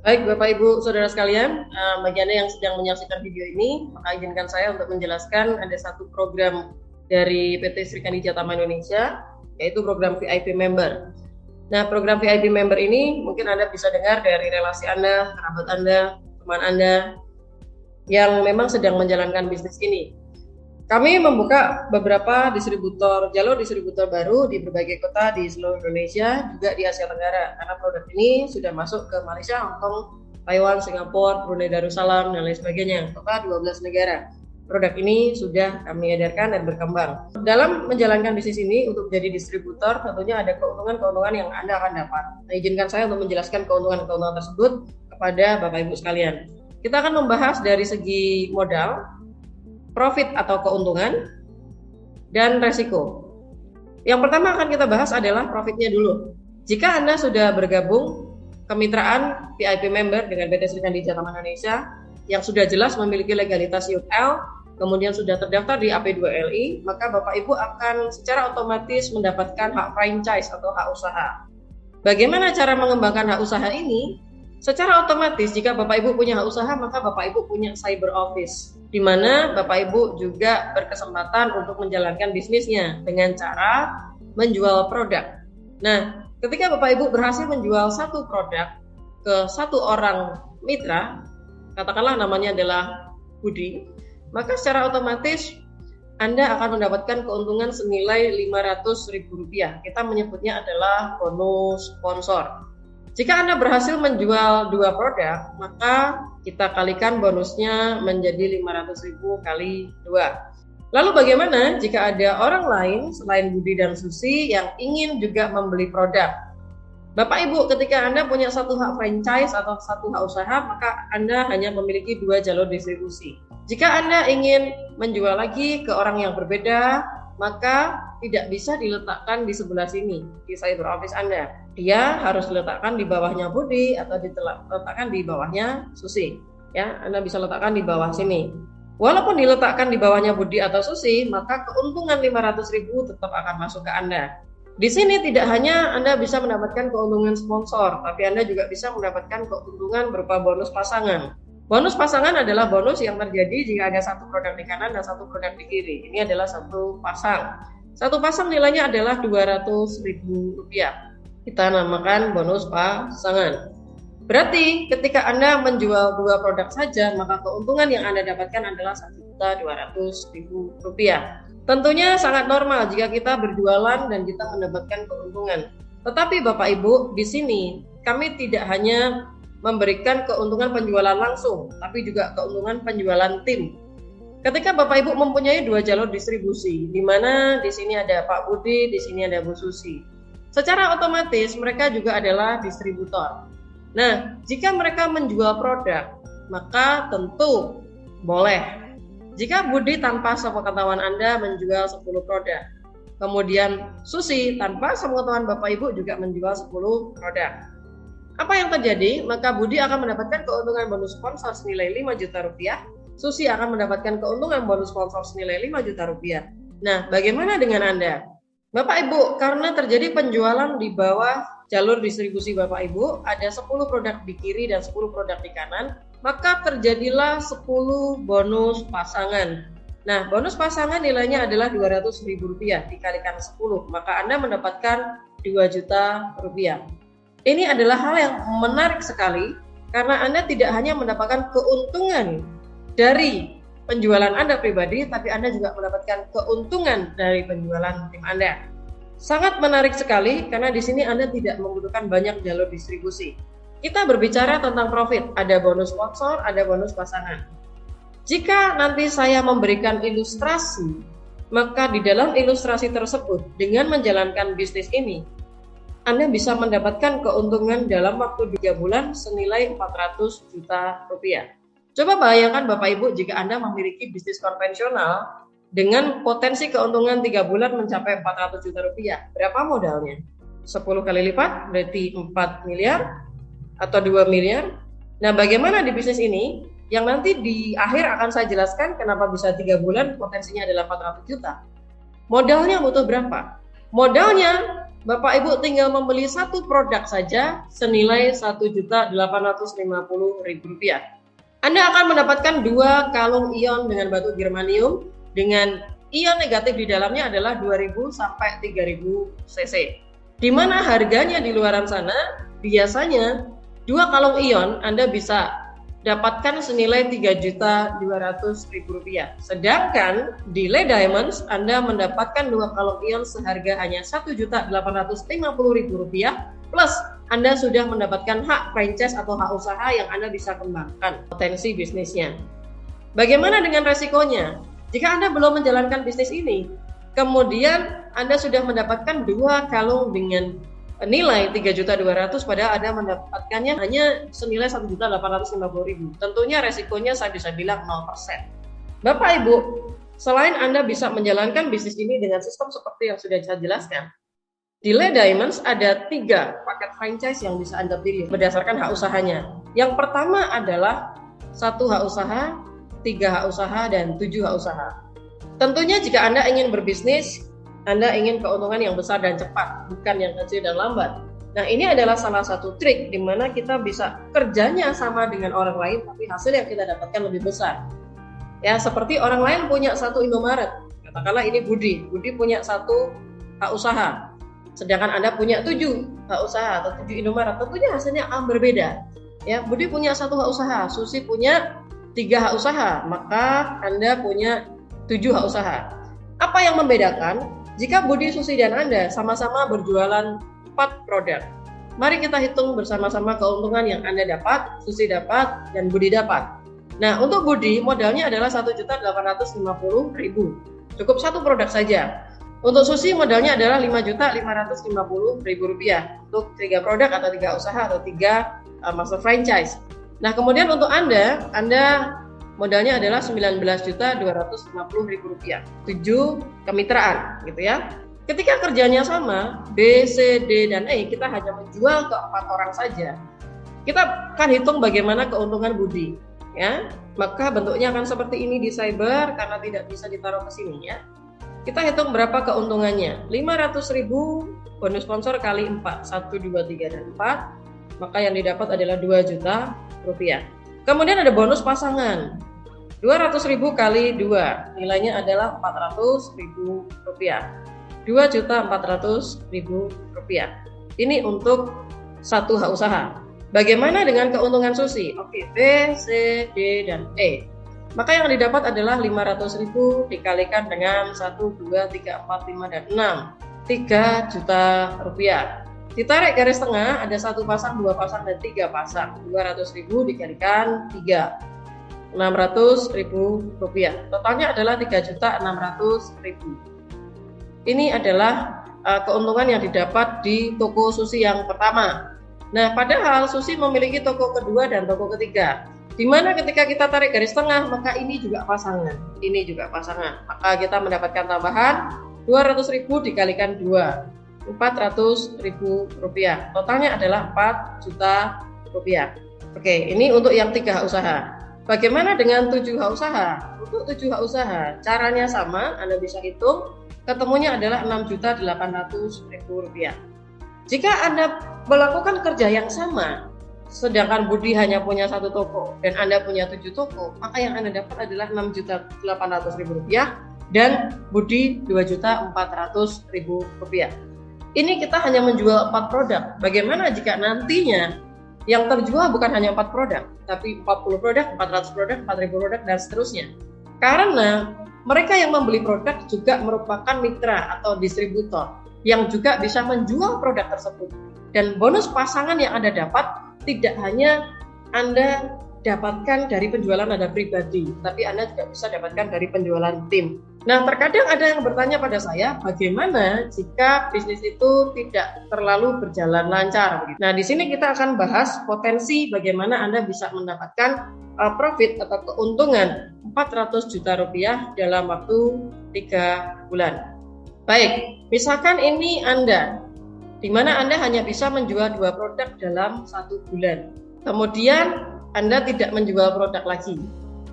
Baik Bapak Ibu Saudara sekalian, bagi Anda yang sedang menyaksikan video ini, maka izinkan saya untuk menjelaskan ada satu program dari PT Sri Kandi Jatama Indonesia, yaitu program VIP Member. Nah, program VIP Member ini mungkin Anda bisa dengar dari relasi Anda, kerabat Anda, teman Anda, yang memang sedang menjalankan bisnis ini. Kami membuka beberapa jalur distributor baru di berbagai kota di seluruh Indonesia, juga di Asia Tenggara, karena produk ini sudah masuk ke Malaysia, Hong Kong, Taiwan, Singapura, Brunei Darussalam, dan lain sebagainya, total 12 negara. Produk ini sudah kami edarkan dan berkembang. Dalam menjalankan bisnis ini, untuk menjadi distributor, tentunya ada keuntungan-keuntungan yang Anda akan dapat. Nah, izinkan saya untuk menjelaskan keuntungan-keuntungan tersebut kepada Bapak Ibu sekalian. Kita akan membahas dari segi modal, profit atau keuntungan, dan resiko. Yang pertama akan kita bahas adalah profitnya dulu. Jika Anda sudah bergabung kemitraan VIP Member dengan PT Sri Kandi Jatama Indonesia yang sudah jelas memiliki legalitas UL, kemudian sudah terdaftar di AP2LI, maka Bapak Ibu akan secara otomatis mendapatkan hak franchise atau hak usaha. Bagaimana cara mengembangkan hak usaha ini? Secara otomatis jika Bapak Ibu punya hak usaha, maka Bapak Ibu punya cyber office, di mana Bapak Ibu juga berkesempatan untuk menjalankan bisnisnya dengan cara menjual produk. Nah, ketika Bapak Ibu berhasil menjual satu produk ke satu orang mitra, katakanlah namanya adalah Budi, maka secara otomatis Anda akan mendapatkan keuntungan senilai Rp500.000. Kita menyebutnya adalah bonus sponsor. Jika Anda berhasil menjual 2 produk, maka kita kalikan bonusnya menjadi 500.000 kali 2. Lalu bagaimana jika ada orang lain selain Budi dan Susi yang ingin juga membeli produk? Bapak Ibu, ketika Anda punya satu hak franchise atau satu hak usaha, maka Anda hanya memiliki 2 jalur distribusi. Jika Anda ingin menjual lagi ke orang yang berbeda, maka tidak bisa diletakkan di sebelah sini, di cyber office Anda. Dia harus diletakkan di bawahnya Budi atau diletakkan di bawahnya Susi. Ya, Anda bisa letakkan di bawah sini. Walaupun diletakkan di bawahnya Budi atau Susi, maka keuntungan 500.000 tetap akan masuk ke Anda. Di sini tidak hanya Anda bisa mendapatkan keuntungan sponsor, tapi Anda juga bisa mendapatkan keuntungan berupa bonus pasangan. Bonus pasangan adalah bonus yang terjadi jika ada satu produk di kanan dan satu produk di kiri. Ini adalah satu pasang. Satu pasang nilainya adalah Rp200.000. Kita namakan bonus pasangan. Berarti ketika Anda menjual 2 produk saja, maka keuntungan yang Anda dapatkan adalah Rp1.200.000. Tentunya sangat normal jika kita berjualan dan kita mendapatkan keuntungan. Tetapi Bapak Ibu, di sini kami tidak hanya memberikan keuntungan penjualan langsung, tapi juga keuntungan penjualan tim. Ketika Bapak Ibu mempunyai 2 jalur distribusi, di mana di sini ada Pak Budi, di sini ada Bu Susi. Secara otomatis mereka juga adalah distributor. Nah, jika mereka menjual produk, maka tentu boleh. Jika Budi tanpa sepengetahuan Anda menjual 10 produk, kemudian Susi tanpa sepengetahuan Bapak Ibu juga menjual 10 produk. Apa yang terjadi? Maka Budi akan mendapatkan keuntungan bonus sponsor senilai Rp5 juta. Susi akan mendapatkan keuntungan bonus sponsor senilai Rp5 juta. Nah, bagaimana dengan Anda? Bapak Ibu, karena terjadi penjualan di bawah jalur distribusi Bapak Ibu, ada 10 produk di kiri dan 10 produk di kanan, maka terjadilah 10 bonus pasangan. Nah, bonus pasangan nilainya adalah Rp200.000 dikalikan 10, maka Anda mendapatkan Rp2 juta. Ini adalah hal yang menarik sekali karena Anda tidak hanya mendapatkan keuntungan dari penjualan Anda pribadi, tapi Anda juga mendapatkan keuntungan dari penjualan tim Anda. Sangat menarik sekali karena di sini Anda tidak membutuhkan banyak jalur distribusi. Kita berbicara tentang profit, ada bonus sponsor, ada bonus pasangan. Jika nanti saya memberikan ilustrasi, maka di dalam ilustrasi tersebut dengan menjalankan bisnis ini, Anda bisa mendapatkan keuntungan dalam waktu 3 bulan senilai Rp400 juta. Coba bayangkan Bapak Ibu jika Anda memiliki bisnis konvensional dengan potensi keuntungan 3 bulan mencapai Rp400 juta. Berapa modalnya? 10 kali lipat berarti 4 miliar atau 2 miliar. Nah, bagaimana di bisnis ini? Yang nanti di akhir akan saya jelaskan kenapa bisa 3 bulan potensinya adalah 400 juta. Modalnya butuh berapa? Modalnya Bapak Ibu tinggal membeli satu produk saja senilai Rp1.850.000. Anda akan mendapatkan 2 kalung ion dengan batu germanium dengan ion negatif di dalamnya adalah 2000 sampai 3000 cc. Di mana harganya di luaran sana biasanya 2 kalung ion Anda bisa dapatkan senilai Rp3.200.000. Sedangkan di Le Diamonds Anda mendapatkan 2 kalung ion seharga hanya Rp1.850.000 plus Anda sudah mendapatkan hak franchise atau hak usaha yang Anda bisa kembangkan potensi bisnisnya. Bagaimana dengan resikonya? Jika Anda belum menjalankan bisnis ini, kemudian Anda sudah mendapatkan 2 kalung dengan nilai Rp3.200.000 padahal Anda mendapatkannya hanya senilai Rp1.850.000. Tentunya resikonya saya bisa bilang 0%. Bapak Ibu, selain Anda bisa menjalankan bisnis ini dengan sistem seperti yang sudah saya jelaskan, di Le Diamonds ada 3 paket franchise yang bisa Anda pilih berdasarkan hak usahanya. Yang pertama adalah 1 hak usaha, 3 hak usaha, dan 7 hak usaha. Tentunya jika Anda ingin berbisnis, Anda ingin keuntungan yang besar dan cepat, bukan yang kecil dan lambat. Nah, ini adalah salah satu trik di mana kita bisa kerjanya sama dengan orang lain, tapi hasil yang kita dapatkan lebih besar. Ya, seperti orang lain punya 1 Indomaret, katakanlah ini Budi punya 1 hak usaha, sedangkan Anda punya 7 hak usaha atau 7 Indomaret, tentunya hasilnya akan berbeda. Ya, Budi punya 1 hak usaha, Susi punya 3 hak usaha, maka Anda punya 7 hak usaha. Apa yang membedakan? Jika Budi, Susi, dan Anda sama-sama berjualan 4 produk, mari kita hitung bersama-sama keuntungan yang Anda dapat, Susi dapat, dan Budi dapat. Nah, untuk Budi modalnya adalah Rp1.850.000, cukup 1 produk saja. Untuk Susi modalnya adalah Rp5.550.000 untuk 3 produk atau 3 usaha atau 3 master franchise. Nah, kemudian untuk Anda modalnya adalah Rp19.250.000, 7 kemitraan gitu ya. Ketika kerjanya sama, B, C, D, dan E, kita hanya menjual ke 4 orang saja. Kita akan hitung bagaimana keuntungan Budi, ya. Maka bentuknya akan seperti ini di cyber karena tidak bisa ditaruh ke sini ya. Kita hitung berapa keuntungannya. 500.000 bonus sponsor kali 4, 1, 2, 3, dan 4. Maka yang didapat adalah Rp2 juta. Kemudian ada bonus pasangan. 200.000 kali 2, nilainya adalah Rp400.000. Rp2.400.000. Ini untuk 1 hak usaha. Bagaimana dengan keuntungan Susi? Oke, B, C, D, dan E. Maka yang didapat adalah 500.000 dikalikan dengan 1, 2, 3, 4, 5, dan 6. Rp3 juta. Ditarik garis tengah, ada 1 pasang, 2 pasang, dan 3 pasang. 200.000 dikalikan 3. Rp600.000. Totalnya adalah Rp3.600.000. Ini adalah keuntungan yang didapat di toko Susi yang pertama. Nah, padahal Susi memiliki toko kedua dan toko ketiga. Di mana ketika kita tarik garis tengah, maka ini juga pasangan. Ini juga pasangan. Maka kita mendapatkan tambahan 200.000 dikalikan 2. Rp400.000. Totalnya adalah Rp4 juta. Oke, ini untuk yang 3 hak usaha. Bagaimana dengan 7 hak usaha? Untuk 7 hak usaha, caranya sama, Anda bisa hitung, ketemunya adalah Rp6.800.000. Jika Anda melakukan kerja yang sama, sedangkan Budi hanya punya 1 toko dan Anda punya 7 toko, maka yang Anda dapat adalah Rp6.800.000 dan Budi Rp2.400.000. Ini kita hanya menjual 4 produk. Bagaimana jika nantinya yang terjual bukan hanya 4 produk, tapi 40 produk, 400 produk, 4.000 produk, dan seterusnya. Karena mereka yang membeli produk juga merupakan mitra atau distributor yang juga bisa menjual produk tersebut. Dan bonus pasangan yang Anda dapat tidak hanya Anda dapatkan dari penjualan Anda pribadi, tapi Anda juga bisa dapatkan dari penjualan tim. Nah, terkadang ada yang bertanya pada saya, bagaimana jika bisnis itu tidak terlalu berjalan lancar? Nah, di sini kita akan bahas potensi bagaimana Anda bisa mendapatkan profit atau keuntungan Rp400 juta dalam waktu 3 bulan. Baik, misalkan ini Anda, di mana Anda hanya bisa menjual 2 produk dalam 1 bulan. Kemudian Anda tidak menjual produk lagi.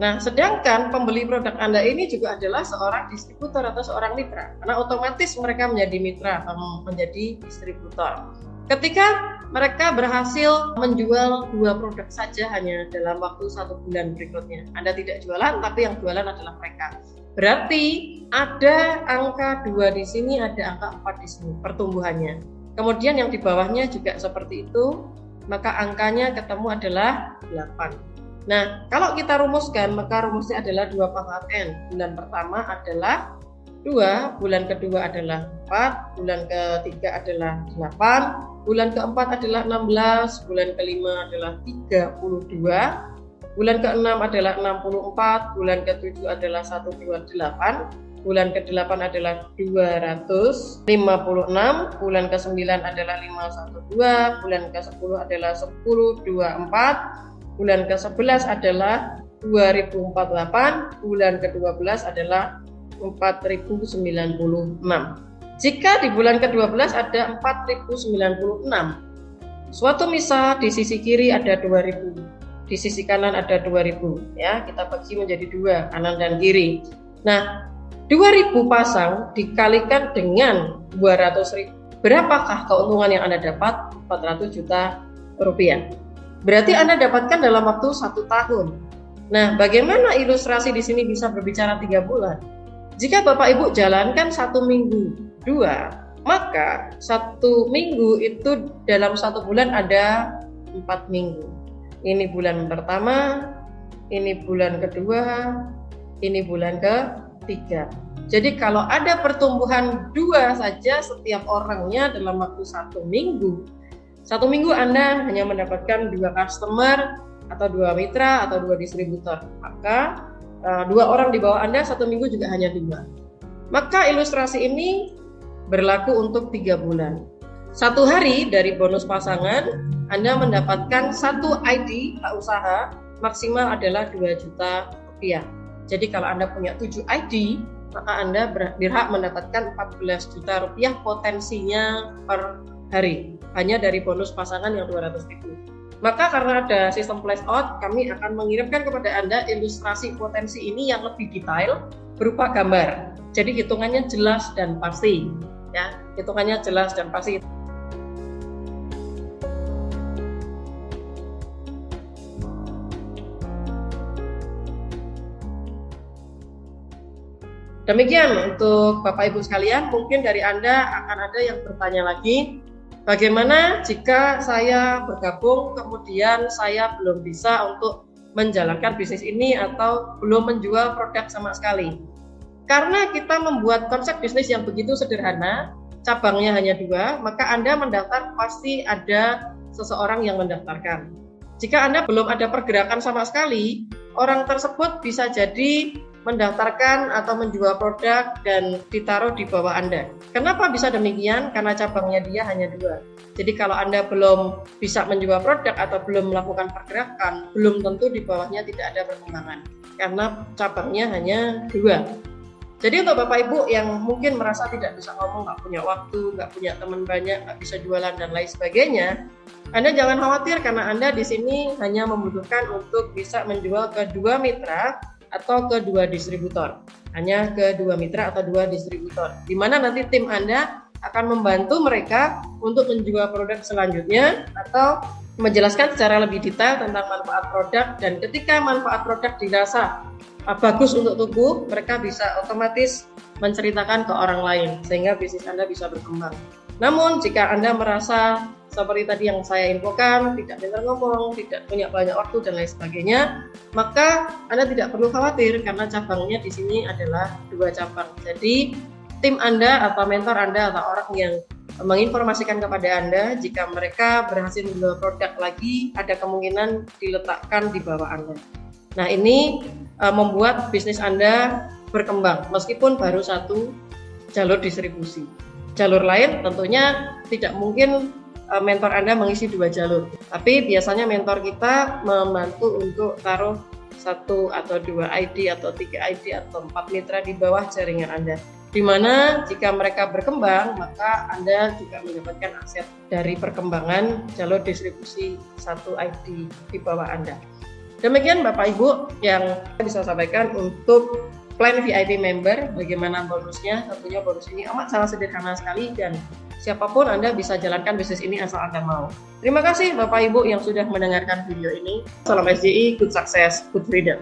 Nah, sedangkan pembeli produk Anda ini juga adalah seorang distributor atau seorang mitra, karena otomatis mereka menjadi mitra atau menjadi distributor. Ketika mereka berhasil menjual 2 produk saja hanya dalam waktu 1 bulan berikutnya, Anda tidak jualan, tapi yang jualan adalah mereka. Berarti ada angka 2 di sini, ada angka 4 di sini pertumbuhannya. Kemudian yang di bawahnya juga seperti itu, maka angkanya ketemu adalah 8. Nah, kalau kita rumuskan, maka rumusnya adalah 2 pangkat N. Bulan pertama adalah 2, bulan kedua adalah 4, bulan ketiga adalah 8, bulan keempat adalah 16, bulan kelima adalah 32, bulan keenam adalah 64, bulan ketujuh adalah 128, bulan ke-8 adalah 256, bulan ke-9 adalah 512, bulan ke-10 adalah 1024, bulan ke-11 adalah 2048, bulan ke-12 adalah 4096. Jika di bulan ke-12 ada 4096, suatu misal di sisi kiri ada 2000, di sisi kanan ada 2000, ya, kita bagi menjadi 2, kanan dan kiri. Nah, 2000 pasang dikalikan dengan 200.000. Berapakah keuntungan yang Anda dapat? 400 juta rupiah. Berarti Anda dapatkan dalam waktu 1 tahun. Nah, bagaimana ilustrasi di sini bisa berbicara 3 bulan? Jika Bapak Ibu jalankan 1 minggu 2, maka 1 minggu itu dalam 1 bulan ada 4 minggu. Ini bulan pertama, ini bulan kedua, ini bulan ketiga. Jadi kalau ada pertumbuhan 2 saja setiap orangnya dalam waktu 1 minggu, 1 minggu Anda hanya mendapatkan 2 customer atau 2 mitra atau 2 distributor. Maka 2 orang di bawah Anda 1 minggu juga hanya 2. Maka ilustrasi ini berlaku untuk 3 bulan. 1 hari dari bonus pasangan Anda mendapatkan 1 ID hak usaha maksimal adalah 2 juta rupiah. Jadi kalau Anda punya 7 ID, maka Anda berhak mendapatkan 14 juta rupiah potensinya per hari, hanya dari bonus pasangan yang 200.000. Maka karena ada sistem flash out, kami akan mengirimkan kepada Anda ilustrasi potensi ini yang lebih detail berupa gambar. Jadi hitungannya jelas dan pasti, ya, hitungannya jelas dan pasti. Demikian untuk Bapak Ibu sekalian, mungkin dari Anda akan ada yang bertanya lagi, bagaimana jika saya bergabung kemudian saya belum bisa untuk menjalankan bisnis ini atau belum menjual produk sama sekali? Karena kita membuat konsep bisnis yang begitu sederhana, cabangnya hanya 2, maka Anda mendaftar pasti ada seseorang yang mendaftarkan. Jika Anda belum ada pergerakan sama sekali, orang tersebut bisa jadi mendaftarkan atau menjual produk dan ditaruh di bawah Anda. Kenapa bisa demikian? Karena cabangnya dia hanya 2. Jadi kalau Anda belum bisa menjual produk atau belum melakukan pergerakan, belum tentu di bawahnya tidak ada perkembangan. Karena cabangnya hanya 2. Jadi untuk Bapak Ibu yang mungkin merasa tidak bisa ngomong, nggak punya waktu, nggak punya teman banyak, nggak bisa jualan dan lain sebagainya, Anda jangan khawatir karena Anda di sini hanya membutuhkan untuk bisa menjual ke 2 mitra atau ke 2 distributor. Hanya ke 2 mitra atau 2 distributor. Di mana nanti tim Anda akan membantu mereka untuk menjual produk selanjutnya atau menjelaskan secara lebih detail tentang manfaat produk, dan ketika manfaat produk dirasa bagus untuk tubuh, mereka bisa otomatis menceritakan ke orang lain sehingga bisnis Anda bisa berkembang. Namun jika Anda merasa seperti tadi yang saya infokan, tidak pintar ngomong, tidak punya banyak waktu dan lain sebagainya, maka Anda tidak perlu khawatir karena cabangnya di sini adalah 2 cabang. Jadi tim Anda atau mentor Anda atau orang yang menginformasikan kepada Anda jika mereka berhasil menjual produk lagi, ada kemungkinan diletakkan di bawah Anda. Nah, ini membuat bisnis Anda berkembang meskipun baru 1 jalur distribusi. Jalur lain tentunya tidak mungkin mentor Anda mengisi 2 jalur. Tapi biasanya mentor kita membantu untuk taruh 1 atau 2 ID atau 3 ID atau 4 mitra di bawah jaringan Anda. Di mana jika mereka berkembang, maka Anda juga mendapatkan aset dari perkembangan jalur distribusi 1 ID di bawah Anda. Demikian Bapak Ibu yang bisa sampaikan untuk plan VIP member, bagaimana bonusnya. Tentunya bonus ini amat sangat sederhana sekali dan siapapun Anda bisa jalankan bisnis ini asal Anda mau. Terima kasih Bapak Ibu yang sudah mendengarkan video ini. Salam SJI, good success, good freedom.